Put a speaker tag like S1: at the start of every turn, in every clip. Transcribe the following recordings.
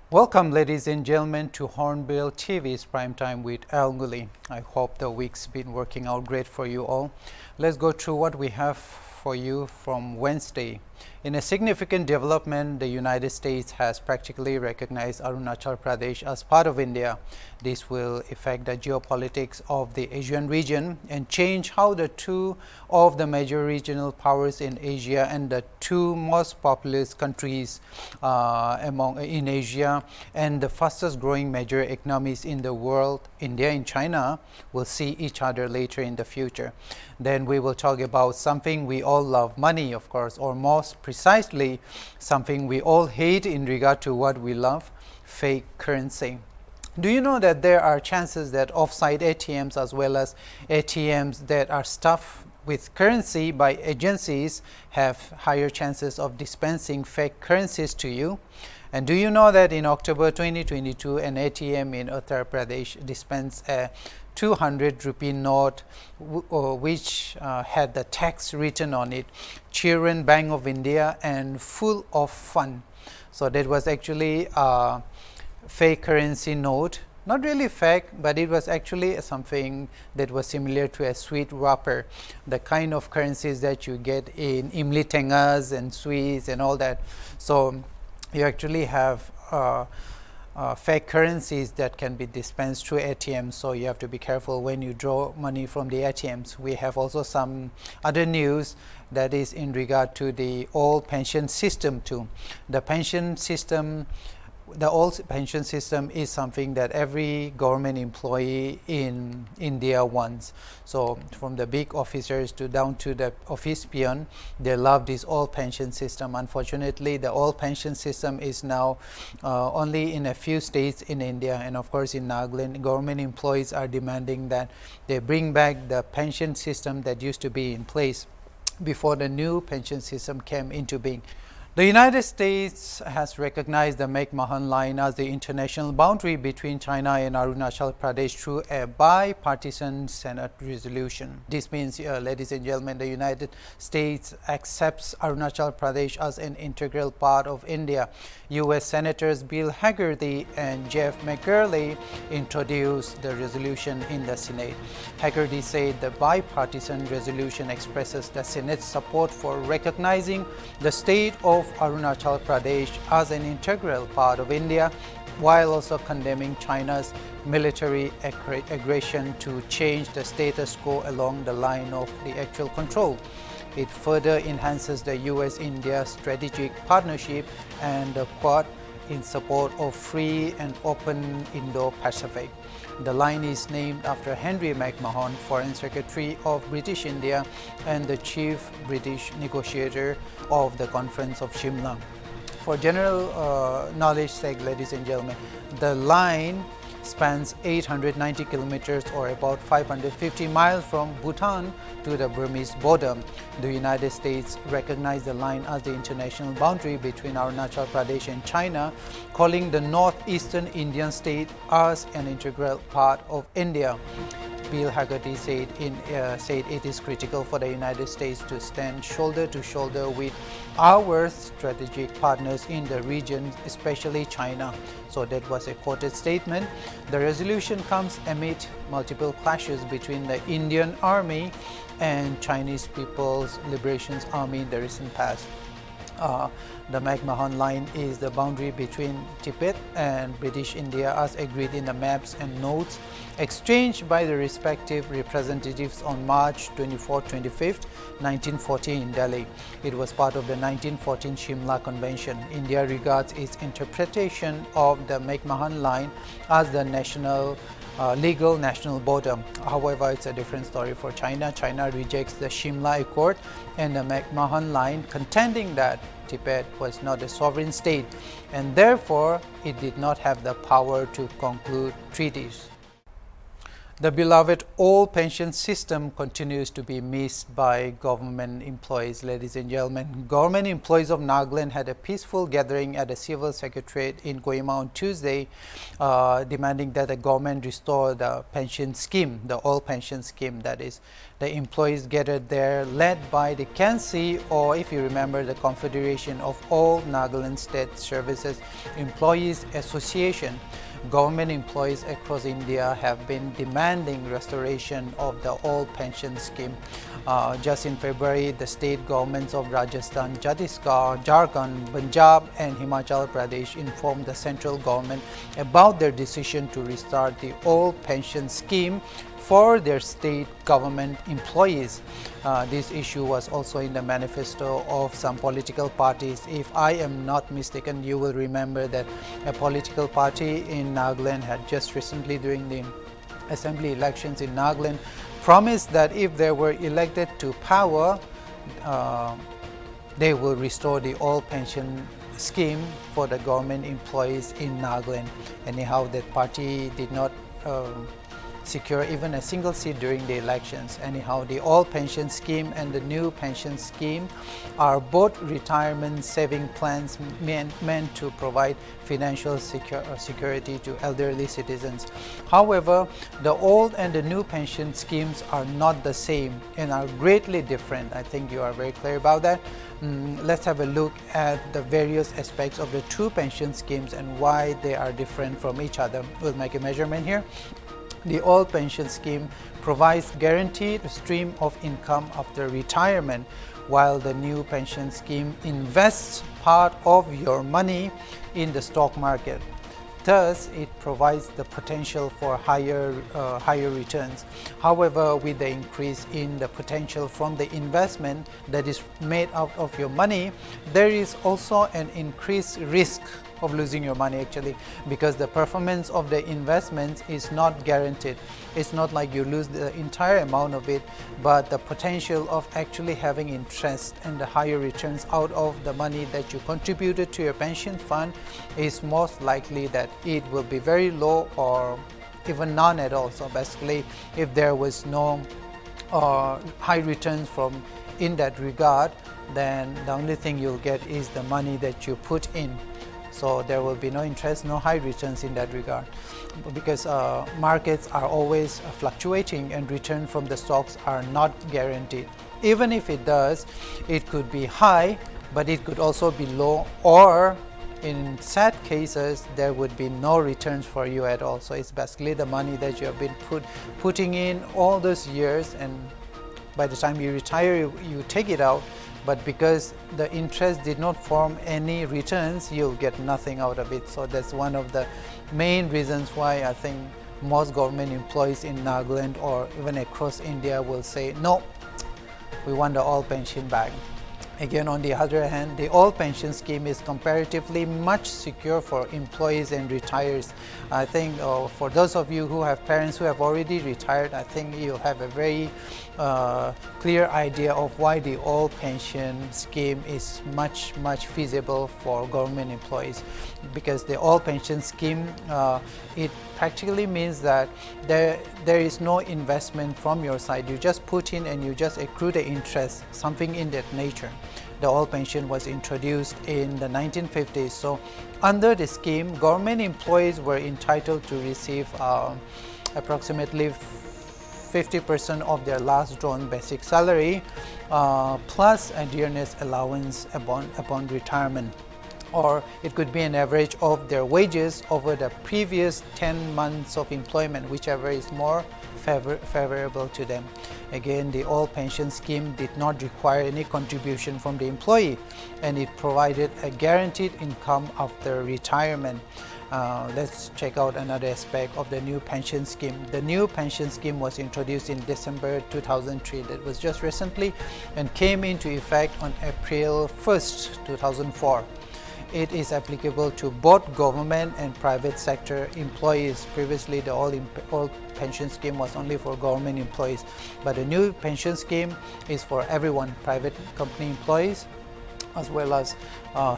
S1: Welcome, ladies and gentlemen, to Hornbill TV's Primetime with Ngullie. I hope the week's been working out great for you all. Let's go through what we have for you from Wednesday. In a significant development, the United States has practically recognized Arunachal Pradesh as part of India. This will affect the geopolitics of the Asian region and change how the two of the major regional powers in Asia and the two most populous countries in Asia and the fastest growing major economies in the world, India and China, will see each other later in the future. Then we will talk about something we all love, money, of course, or most precisely something we all hate in regard to what we love, fake currency. Do you know that there are chances that offsite ATMs as well as ATMs that are stuffed with currency by agencies have higher chances of dispensing fake currencies to you? And do you know that in October 2022, an ATM in Uttar Pradesh dispensed a 200 rupee note which had the text written on it, Children Bank of India, and full of fun. So that was actually a fake currency note. Not really fake, but it was actually something that was similar to a sweet wrapper, the kind of currencies that you get in imli tengas and sweets and all that. So you actually have fake currencies that can be dispensed through ATMs, so you have to be careful when you draw money from the ATMs. We have also some other news that is in regard to the old pension system too. The old pension system is something that every government employee in India wants. So from the big officers to down to the office peon, they love this old pension system. Unfortunately, the old pension system is now only in a few states in India, and of course in Nagaland, government employees are demanding that they bring back the pension system that used to be in place before the new pension system came into being. The United States has recognized the McMahon Line as the international boundary between China and Arunachal Pradesh through a bipartisan Senate resolution. This means, ladies and gentlemen, the United States accepts Arunachal Pradesh as an integral part of India. U.S. Senators Bill Hagerty and Jeff McGurley introduced the resolution in the Senate. Hagerty said the bipartisan resolution expresses the Senate's support for recognizing the state of Arunachal Pradesh as an integral part of India, while also condemning China's military aggression to change the status quo along the line of the actual control. It further enhances the U.S.-India strategic partnership and the Quad in support of free and open Indo-Pacific. The line is named after Henry McMahon, Foreign Secretary of British India and the Chief British Negotiator of the Conference of Shimla. For general knowledge sake, ladies and gentlemen, the line spans 890 kilometers or about 550 miles from Bhutan to the Burmese border. The United States recognized the line as the international boundary between Arunachal Pradesh and China, calling the northeastern Indian state as an integral part of India. Bill Hagerty said it is critical for the United States to stand shoulder to shoulder with our strategic partners in the region, especially China. So that was a quoted statement. The resolution comes amid multiple clashes between the Indian Army and Chinese People's Liberation Army in the recent past. The McMahon Line is the boundary between Tibet and British India as agreed in the maps and notes exchanged by the respective representatives on March 24-25, 1914 in Delhi. It was part of the 1914 Shimla Convention. India regards its interpretation of the McMahon Line as the legal national border. However, it's a different story for China. China rejects the Shimla Accord and the McMahon Line, contending that Tibet was not a sovereign state and therefore it did not have the power to conclude treaties. The beloved old pension system continues to be missed by government employees. Ladies and gentlemen, government employees of Nagaland had a peaceful gathering at the civil secretariat in Kohima on Tuesday, demanding that the government restore the pension scheme, the old pension scheme, that is. The employees gathered there, led by the KANSI, or if you remember, the Confederation of All Nagaland State Services Employees Association. Government employees across India have been demanding restoration of the old pension scheme. Just in February, the state governments of Rajasthan, Chhattisgarh, Jharkhand, Punjab and Himachal Pradesh informed the central government about their decision to restart the old pension scheme for their state government employees. This issue was also in the manifesto of some political parties. If I am not mistaken, you will remember that a political party in Nagaland had just recently, during the assembly elections in Nagaland, promised that if they were elected to power, they will restore the old pension scheme for the government employees in Nagaland. Anyhow, that party did not secure even a single seat during the elections. Anyhow, the old pension scheme and the new pension scheme are both retirement saving plans meant to provide financial security to elderly citizens. However, the old and the new pension schemes are not the same and are greatly different. I think you are very clear about that. Let's have a look at the various aspects of the two pension schemes and why they are different from each other. We'll make a measurement here. The old pension scheme provides guaranteed stream of income after retirement, while the new pension scheme invests part of your money in the stock market. Thus, it provides the potential for higher returns. However, with the increase in the potential from the investment that is made out of your money, there is also an increased risk of losing your money, actually, because the performance of the investments is not guaranteed. It's not like you lose the entire amount of it, but the potential of actually having interest and the higher returns out of the money that you contributed to your pension fund is most likely that it will be very low or even none at all. So basically, if there was no high returns from in that regard, then the only thing you'll get is the money that you put in. So there will be no interest, no high returns in that regard, because markets are always fluctuating and return from the stocks are not guaranteed. Even if it does, it could be high, but it could also be low, or in sad cases, there would be no returns for you at all. So it's basically the money that you have been putting in all those years, and by the time you retire, you take it out. But because the interest did not form any returns, you'll get nothing out of it. So that's one of the main reasons why I think most government employees in Nagaland or even across India will say, no, we want the old pension back. Again, on the other hand, the old pension scheme is comparatively much secure for employees and retirees. I think for those of you who have parents who have already retired, I think you'll have a very clear idea of why the old pension scheme is much feasible for government employees. Because the old pension scheme, it practically means that there is no investment from your side. You just put in and you just accrue the interest, something in that nature. The old pension was introduced in the 1950s. So under the scheme, government employees were entitled to receive approximately 50% of their last drawn basic salary plus a dearness allowance upon retirement. Or it could be an average of their wages over the previous 10 months of employment, whichever is more favorable to them. Again, the old pension scheme did not require any contribution from the employee, and it provided a guaranteed income after retirement. Let's check out another aspect of the new pension scheme. The new pension scheme was introduced in December 2003. That was just recently, and came into effect on April 1st, 2004. It is applicable to both government and private sector employees. Previously, the old pension scheme was only for government employees, but the new pension scheme is for everyone, private company employees as well as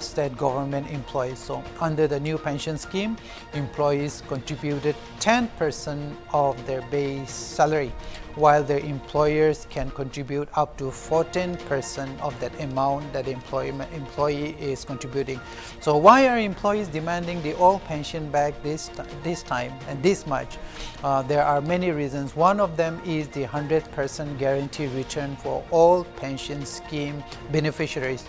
S1: state government employees. So under the new pension scheme, employees contributed 10% of their base salary, while their employers can contribute up to 14% of that amount that employee is contributing. So why are employees demanding the old pension back this time and this much? There are many reasons. One of them is the 100% guarantee return for all pension scheme beneficiaries.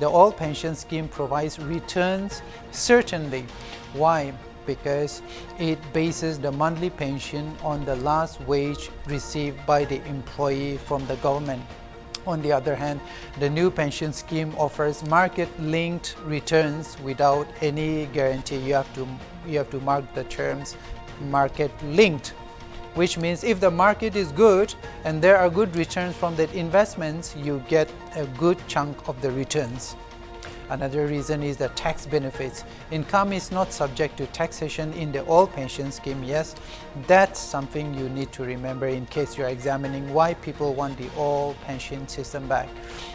S1: The old pension scheme provides returns certainly. Why? Because it bases the monthly pension on the last wage received by the employee from the government. On the other hand, the new pension scheme offers market-linked returns without any guarantee. You have to mark the terms market-linked, which means if the market is good and there are good returns from that investments, you get a good chunk of the returns. Another reason is the tax benefits. Income is not subject to taxation in the old pension scheme. Yes, that's something you need to remember in case you're examining why people want the old pension system back.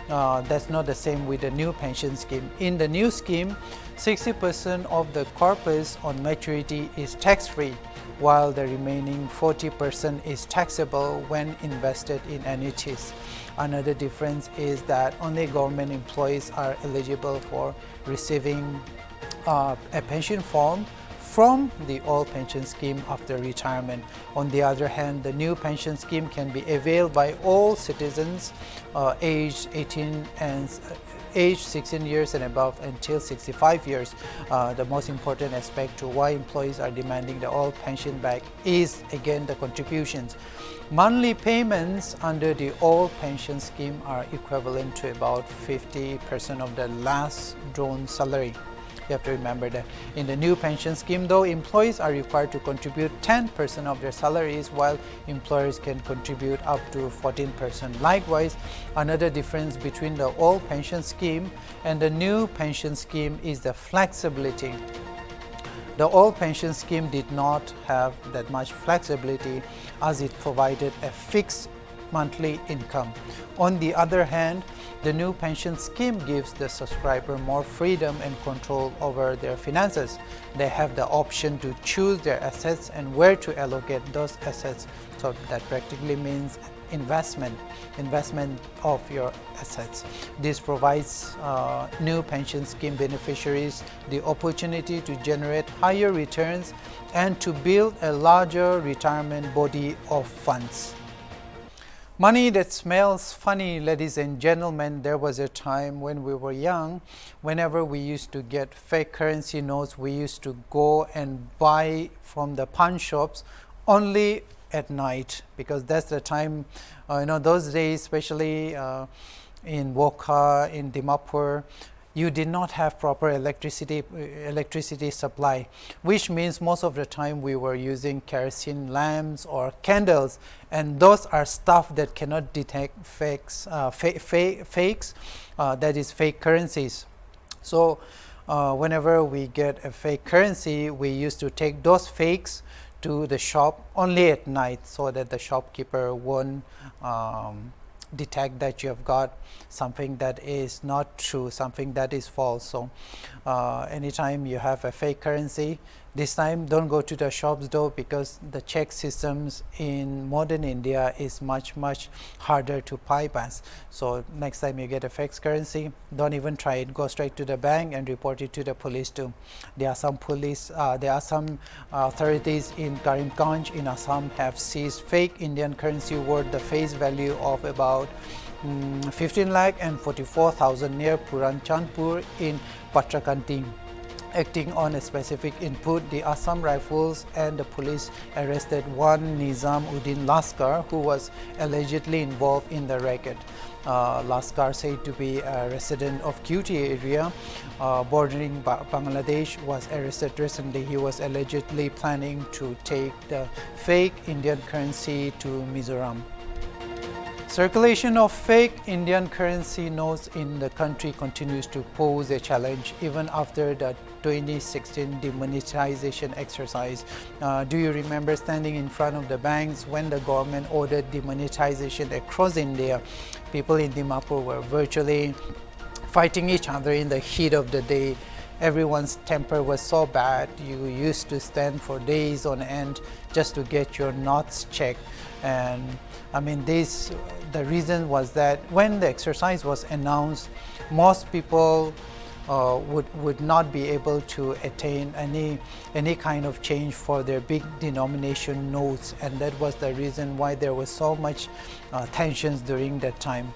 S1: That's not the same with the new pension scheme. In the new scheme, 60% of the corpus on maturity is tax-free, while the remaining 40% is taxable when invested in annuities. Another difference is that only government employees are eligible for receiving a pension form from the old pension scheme after retirement. On the other hand, the new pension scheme can be availed by all citizens aged 16 years and above until 65 years. The most important aspect to why employees are demanding the old pension back is again the contributions. Monthly payments under the old pension scheme are equivalent to about 50% of the last drawn salary. You have to remember that. In the new pension scheme, though, employees are required to contribute 10% of their salaries, while employers can contribute up to 14%. Likewise, another difference between the old pension scheme and the new pension scheme is the flexibility. The old pension scheme did not have that much flexibility as it provided a fixed monthly income. On the other hand, the new pension scheme gives the subscriber more freedom and control over their finances. They have the option to choose their assets and where to allocate those assets. So that practically means investment of your assets. This provides new pension scheme beneficiaries the opportunity to generate higher returns and to build a larger retirement body of funds. Money that smells funny, ladies and gentlemen. There was a time when we were young, whenever we used to get fake currency notes, we used to go and buy from the pawn shops only at night, because that's the time, those days, especially in Wokha, in Dimapur, you did not have proper electricity supply, which means most of the time we were using kerosene lamps or candles, and those are stuff that cannot detect fakes, that is fake currencies. So whenever we get a fake currency, we used to take those fakes to the shop only at night, so that the shopkeeper won't detect that you have got something that is not true, something that is false. So anytime you have a fake currency, this time don't go to the shops though, because the check systems in modern India is much harder to bypass. So next time you get a fake currency, don't even try it. Go straight to the bank and report it to the police too. There are some authorities in Karimganj in Assam have seized fake Indian currency worth the face value of about 15 lakh and 44,000 near Puranchandpur in Patrakanti. Acting on a specific input, the Assam Rifles and the police arrested one Nizam Uddin Laskar, who was allegedly involved in the racket. Laskar, said to be a resident of QT area bordering Bangladesh, was arrested recently. He was allegedly planning to take the fake Indian currency to Mizoram. Circulation of fake Indian currency notes in the country continues to pose a challenge even after the 2016 demonetization exercise. Do you remember standing in front of the banks when the government ordered demonetization across India? People in Dimapur were virtually fighting each other in the heat of the day. Everyone's temper was so bad. You used to stand for days on end just to get your knots checked. And I mean, the reason was that when the exercise was announced, most people would not be able to attain any kind of change for their big denomination notes, and that was the reason why there was so much tensions during that time.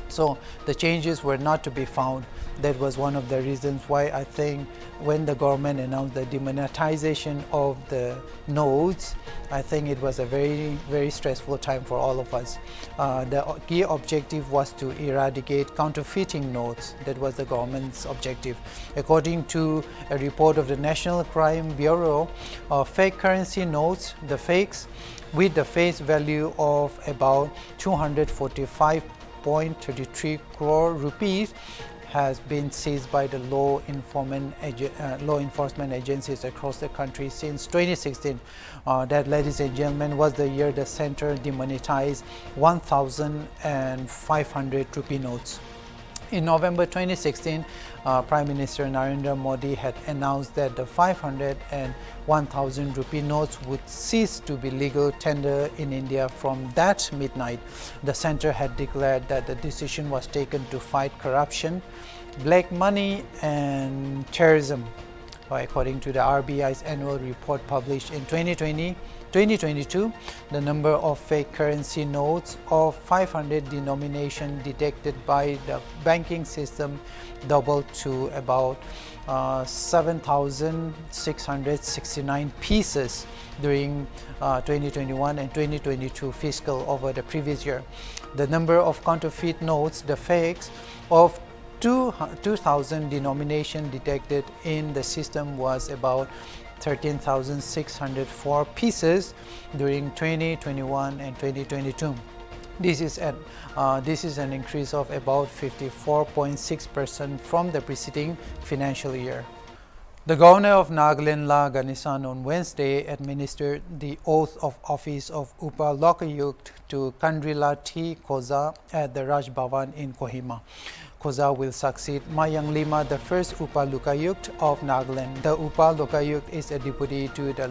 S1: So the changes were not to be found. That was one of the reasons why I think when the government announced the demonetization of the notes, I think it was a very stressful time for all of us. The key objective was to eradicate counterfeiting notes. That was the government's objective. According to a report of the National Crime Bureau, fake currency notes, the fakes, with the face value of about 245.33 crore rupees has been seized by the law enforcement agencies across the country since 2016. That, ladies and gentlemen, was the year the center demonetized 1,500 rupee notes. In November 2016, Prime Minister Narendra Modi had announced that the 500 and 1,000 rupee notes would cease to be legal tender in India from that midnight. The centre had declared that the decision was taken to fight corruption, black money and terrorism. According to the RBI's annual report published in 2022, the number of fake currency notes of 500 denomination detected by the banking system doubled to about 7,669 pieces during 2021 and 2022 fiscal over the previous year. The number of counterfeit notes, the fakes, of 2,000 denomination detected in the system was about 13,604 pieces during 2021 and 2022. This is an increase of about 54.6% from the preceding financial year. The governor of Nagaland, La Ganesan, on Wednesday administered the oath of office of Upa Lokayukt to Kandrila T. Koza at the Raj Bhavan in Kohima. Koza will succeed Mayang Lima, the first Upa Lokayukt of Nagaland. The Upa Lokayukt is a deputy to the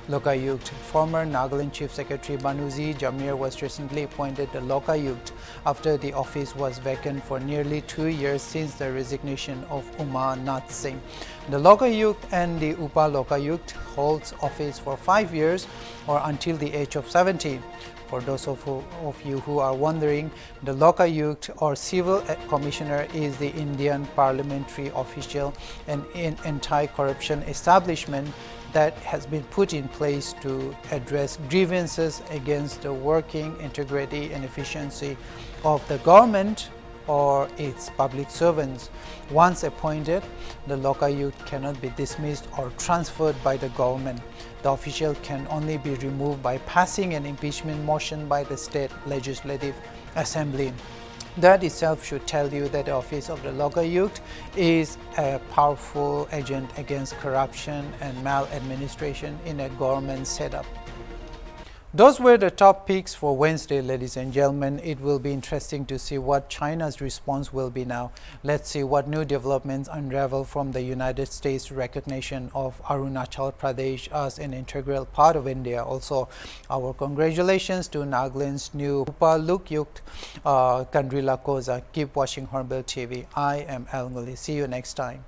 S1: Lokayukt. Former Nagaland Chief Secretary Banuji Jamir was recently appointed the Lokayukt after the office was vacant for nearly 2 years since the resignation of Uma Nath Singh. The Lokayukt and the Upa Lokayukt holds office for 5 years or until the age of 70. For those of you who are wondering, the Lokayukt or Civil Commissioner is the Indian parliamentary official and anti-corruption establishment that has been put in place to address grievances against the working integrity and efficiency of the government or its public servants. Once appointed, the Lokayukt cannot be dismissed or transferred by the government. The official can only be removed by passing an impeachment motion by the state legislative assembly. That itself should tell you that the office of the Lokayukt is a powerful agent against corruption and maladministration in a government setup. Those were the top picks for Wednesday, ladies and gentlemen. It will be interesting to see what China's response will be now. Let's see what new developments unravel from the United States recognition of Arunachal Pradesh as an integral part of India. Also, our congratulations to Nagaland's new Upa Lokayukt, Kandrila Koza. Keep watching Hornbill TV. I am Ngullie. See you next time.